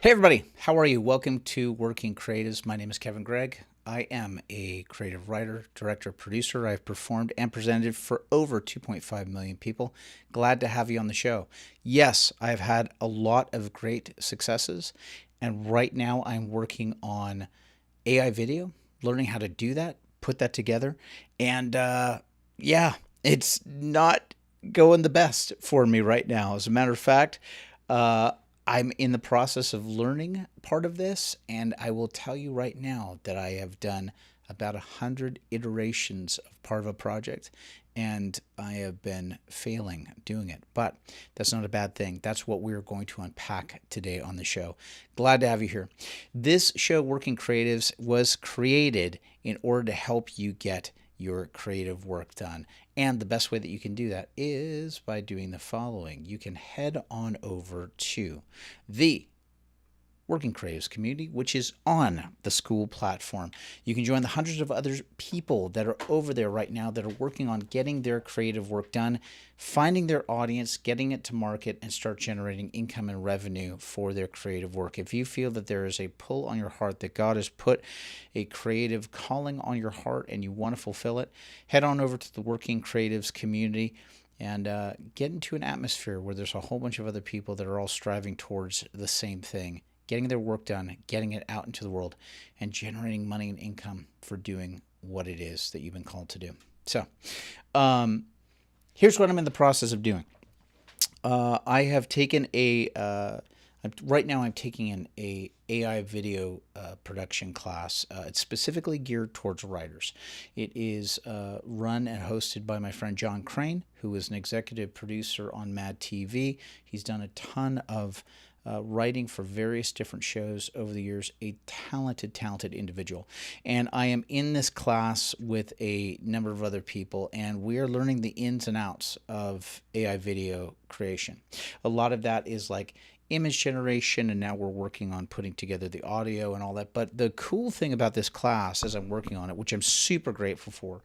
Hey everybody, how are you? Welcome to Working Creatives. My name is Kevin Gregg. I am a creative writer, director, producer. I've performed and presented for over 2.5 million people. Glad to have you on the show. Yes, I've had a lot of great successes, and right now I'm working on AI video, learning how to do that, put that together, and yeah, it's not going the best for me right now. As a matter of fact, uh, I'm in the process of learning part of this, and I will tell you right now that I have done about 100 iterations of part of a project, and I have been failing doing it. But that's not a bad thing. That's what we're going to unpack today on the show. Glad to have you here. This show, Working Creatives, was created in order to help you get your creative work done. And the best way that you can do that is by doing the following. You can head on over to the Working Creatives community, which is on the School platform. You can join the hundreds of other people that are over there right now that are working on getting their creative work done, finding their audience, getting it to market, and start generating income and revenue for their creative work. If you feel that there is a pull on your heart, that God has put a creative calling on your heart and you want to fulfill it, head on over to the Working Creatives community and get into an atmosphere where there's a whole bunch of other people that are all striving towards the same thing, getting their work done, getting it out into the world, and generating money and income for doing what it is that you've been called to do. So, here's what I'm in the process of doing. I have taken right now I'm taking an AI video production class. It's specifically geared towards writers. It is run and hosted by my friend John Crane, who is an executive producer on Mad TV. He's done a ton of writing for various different shows over the years, a talented individual. And I am in this class with a number of other people, and we are learning the ins and outs of AI video creation. A lot of that is like image generation, and now we're working on putting together the audio and all that. But the cool thing about this class, as I'm working on it, which I'm super grateful for,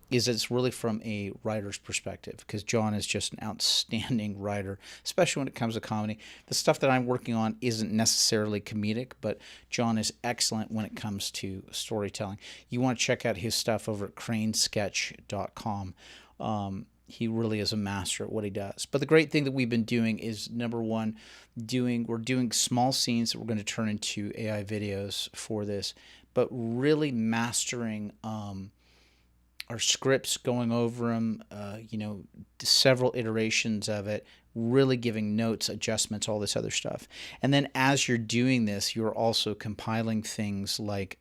is it's really from a writer's perspective, because John is just an outstanding writer, especially when it comes to comedy. The stuff that I'm working on isn't necessarily comedic, but John is excellent when it comes to storytelling. You want to check out his stuff over at cranesketch.com. He really is a master at what he does. But the great thing that we've been doing is, number one, we're doing small scenes that we're going to turn into AI videos for this, but really mastering our scripts, going over them, several iterations of it, really giving notes, adjustments, all this other stuff. And then as you're doing this, you're also compiling things like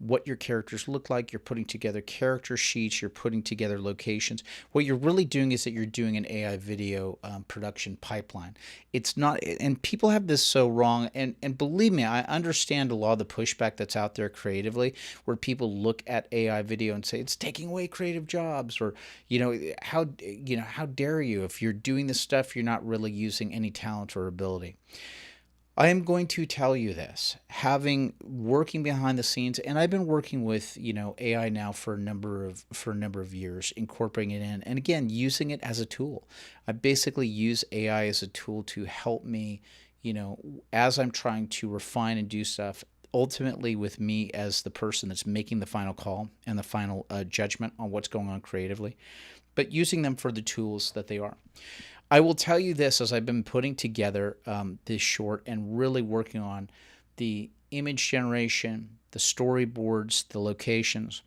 what your characters look like. You're putting together character sheets. You're putting together locations. What you're really doing is that you're doing an AI video production pipeline. It's not, and people have this so wrong. And believe me, I understand a lot of the pushback that's out there creatively, where people look at AI video and say it's taking away creative jobs, or how dare you? If you're doing this stuff, you're not really using any talent or ability. I am going to tell you this, having working behind the scenes, and I've been working with AI now for a number of years, incorporating it in, and again using it as a tool. I basically use AI as a tool to help me, as I'm trying to refine and do stuff. Ultimately, with me as the person that's making the final call and the final judgment on what's going on creatively, but using them for the tools that they are. I will tell you this, as I've been putting together this short and really working on the image generation, the storyboards, the locations,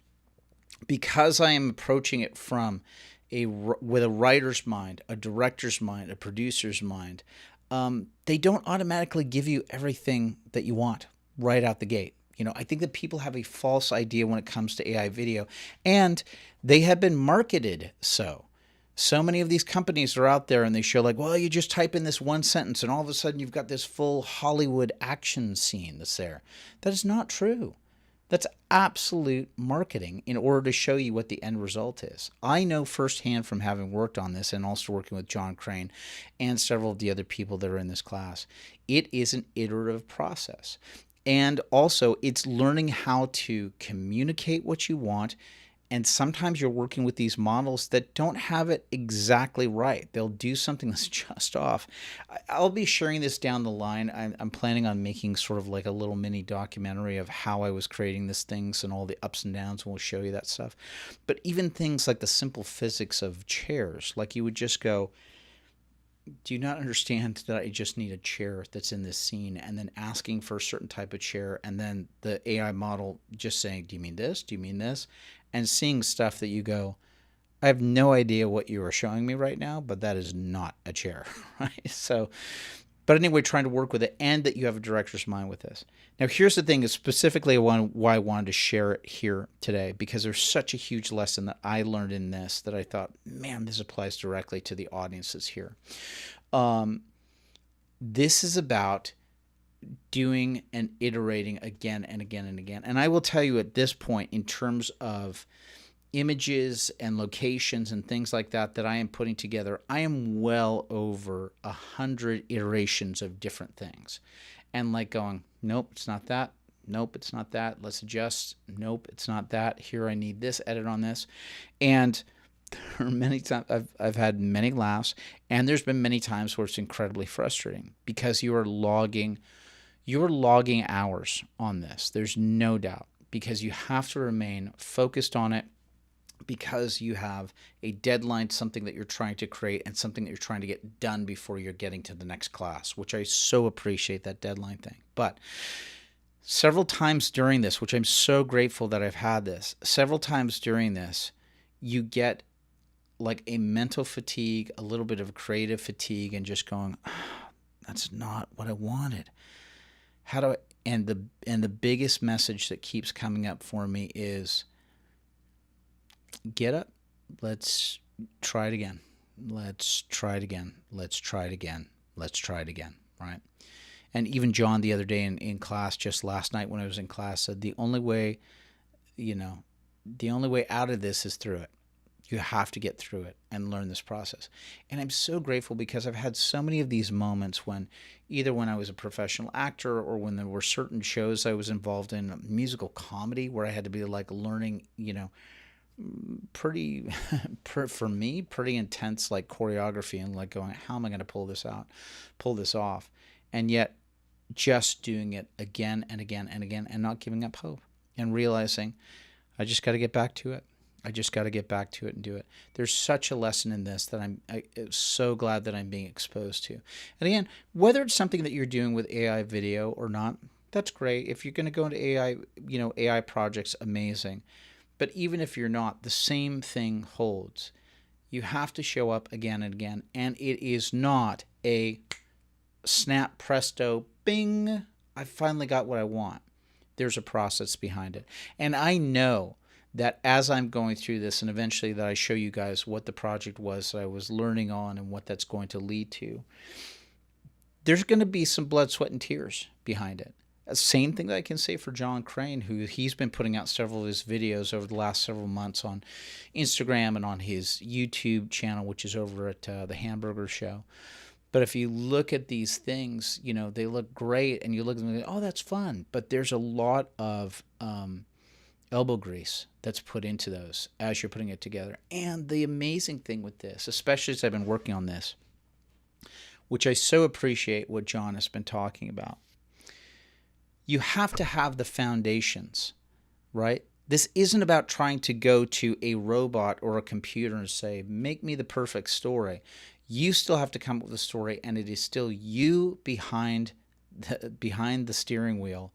because I am approaching it from with a writer's mind, a director's mind, a producer's mind. They don't automatically give you everything that you want right out the gate. I think that people have a false idea when it comes to AI video, and they have been marketed so. So many of these companies are out there and they show like, well, you just type in this one sentence and all of a sudden you've got this full Hollywood action scene that's there. That is not true. That's absolute marketing in order to show you what the end result is. I know firsthand from having worked on this and also working with John Crane and several of the other people that are in this class. It is an iterative process. And also it's learning how to communicate what you want And sometimes you're working with these models that don't have it exactly right. They'll do something that's just off. I'll be sharing this down the line. I'm planning on making sort of like a little mini documentary of how I was creating these things and all the ups and downs, and we'll show you that stuff. But even things like the simple physics of chairs, like you would just go, do you not understand that I just need a chair that's in this scene, and then asking for a certain type of chair, and then the AI model just saying, do you mean this? Do you mean this? And seeing stuff that you go, I have no idea what you are showing me right now, but that is not a chair, right? So, but anyway, trying to work with it, and that you have a director's mind with this. Now, here's the thing, is specifically why I wanted to share it here today, because there's such a huge lesson that I learned in this that I thought, man, this applies directly to the audiences here. This is about doing and iterating again and again and again. And I will tell you at this point, in terms of images and locations and things like that I am putting together, I am well over 100 iterations of different things. And like going, nope, it's not that. Nope, it's not that. Let's adjust. Nope, it's not that. Here, I need this edit on this. And there are many times I've had many laughs, and there's been many times where it's incredibly frustrating because you are logging hours on this. There's no doubt, because you have to remain focused on it, because you have a deadline, something that you're trying to create, and something that you're trying to get done before you're getting to the next class, which I so appreciate, that deadline thing. But several times during this, which I'm so grateful that I've had this, several times during this, you get like a mental fatigue, a little bit of creative fatigue, and just going, oh, that's not what I wanted. How do I? And the biggest message that keeps coming up for me is, get up, let's try it again. Let's try it again. Let's try it again. Let's try it again. Right? And even John the other day in class, just last night when I was in class, said the only way out of this is through it. You have to get through it and learn this process. And I'm so grateful, because I've had so many of these moments when either when I was a professional actor, or when there were certain shows I was involved in, musical comedy, where I had to be like learning, pretty, for me, pretty intense like choreography, and like going, how am I going to pull this off? And yet just doing it again and again and again, and not giving up hope, and realizing I just got to get back to it. I just got to get back to it and do it. There's such a lesson in this that I'm so glad that I'm being exposed to. And again, whether it's something that you're doing with AI video or not, that's great. If you're going to go into AI projects, amazing. But even if you're not, the same thing holds. You have to show up again and again. And it is not a snap, presto, bing, I finally got what I want. There's a process behind it. And I know that as I'm going through this, and eventually that I show you guys what the project was that I was learning on and what that's going to lead to, there's going to be some blood, sweat, and tears behind it. Same thing that I can say for John Crane, who he's been putting out several of his videos over the last several months on Instagram and on his YouTube channel, which is over at The Hamburger Show. But if you look at these things, they look great, and you look at them and go, oh, that's fun. But there's a lot of elbow grease that's put into those as you're putting it together. And the amazing thing with this, especially as I've been working on this, which I so appreciate what John has been talking about, you have to have the foundations, right? This isn't about trying to go to a robot or a computer and say, make me the perfect story. You still have to come up with a story, and it is still you behind the steering wheel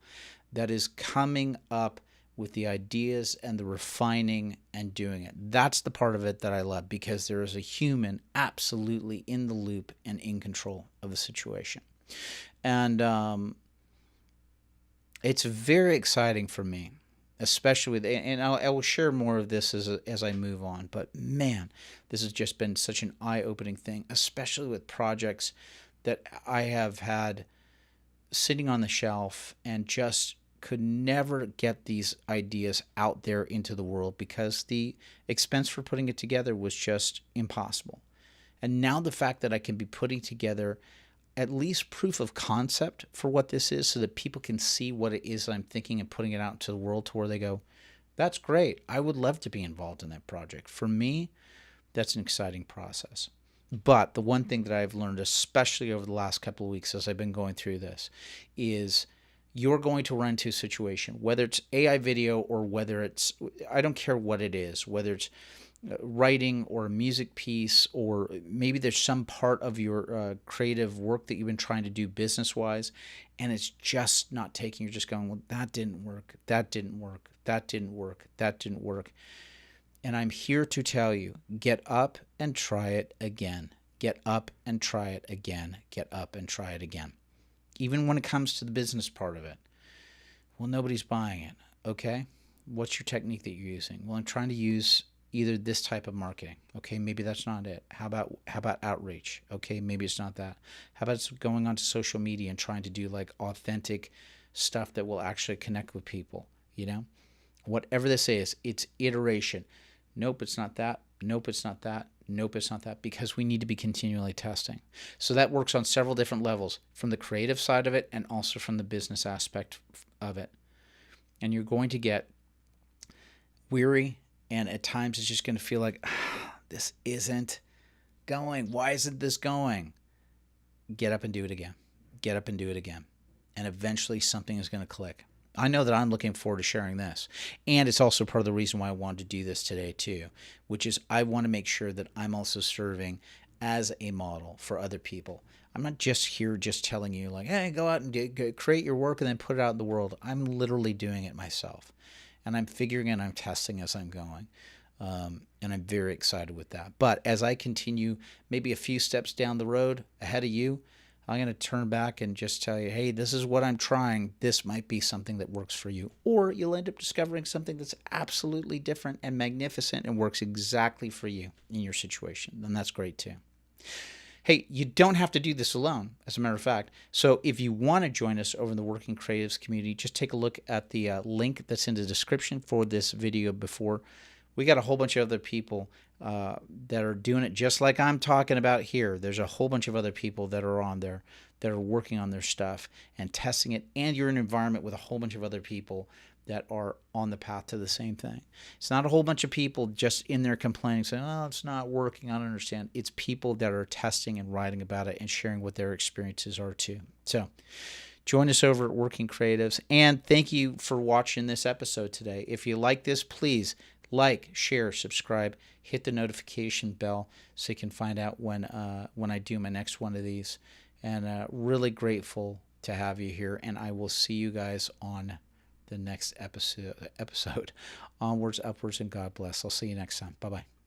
that is coming up with the ideas and the refining and doing it. That's the part of it that I love, because there is a human absolutely in the loop and in control of the situation. And it's very exciting for me, especially with, and I will share more of this as I move on, but man, this has just been such an eye-opening thing, especially with projects that I have had sitting on the shelf and just could never get these ideas out there into the world because the expense for putting it together was just impossible. And now the fact that I can be putting together at least proof of concept for what this is, so that people can see what it is I'm thinking, and putting it out to the world to where they go, That's great. I would love to be involved in that project. For me, that's an exciting process. But the one thing that I've learned, especially over the last couple of weeks as I've been going through this, is you're going to run into a situation, whether it's AI video or whether it's, I don't care what it is, whether it's writing or a music piece, or maybe there's some part of your creative work that you've been trying to do business wise, and it's just not taking. You're just going, well, that didn't work. That didn't work. That didn't work. That didn't work. And I'm here to tell you, get up and try it again. Get up and try it again. Get up and try it again. Even when it comes to the business part of it. Well, nobody's buying it. Okay. What's your technique that you're using? Well, I'm trying to use either this type of marketing. Okay, maybe that's not it. How about outreach? Okay, maybe it's not that. How about going onto social media and trying to do like authentic stuff that will actually connect with people, you know? Whatever this is, it's iteration. Nope, it's not that. Nope, it's not that. Nope, it's not that, because we need to be continually testing. So that works on several different levels, from the creative side of it and also from the business aspect of it. And you're going to get weary, and at times it's just going to feel like, this isn't going. Why isn't this going? Get up and do it again. Get up and do it again. And eventually something is going to click. I know that I'm looking forward to sharing this. And it's also part of the reason why I wanted to do this today too, which is I want to make sure that I'm also serving as a model for other people. I'm not just here just telling you like, hey, go out and create your work and then put it out in the world. I'm literally doing it myself. And I'm figuring and I'm testing as I'm going. And I'm very excited with that. But as I continue maybe a few steps down the road ahead of you, I'm going to turn back and just tell you, hey, this is what I'm trying. This might be something that works for you. Or you'll end up discovering something that's absolutely different and magnificent and works exactly for you in your situation. And that's great too. Hey, you don't have to do this alone, as a matter of fact. So if you want to join us over in the Working Creatives community, just take a look at the link that's in the description for this video before. We got a whole bunch of other people that are doing it just like I'm talking about here. There's a whole bunch of other people that are on there that are working on their stuff and testing it. And you're in an environment with a whole bunch of other people that are on the path to the same thing. It's not a whole bunch of people just in there complaining, saying, oh, it's not working, I don't understand. It's people that are testing and writing about it and sharing what their experiences are too. So join us over at Working Creatives. And thank you for watching this episode today. If you like this, please like, share, subscribe, hit the notification bell so you can find out when I do my next one of these. And really grateful to have you here. And I will see you guys on the next episode. Onwards, upwards, and God bless. I'll see you next time. Bye-bye.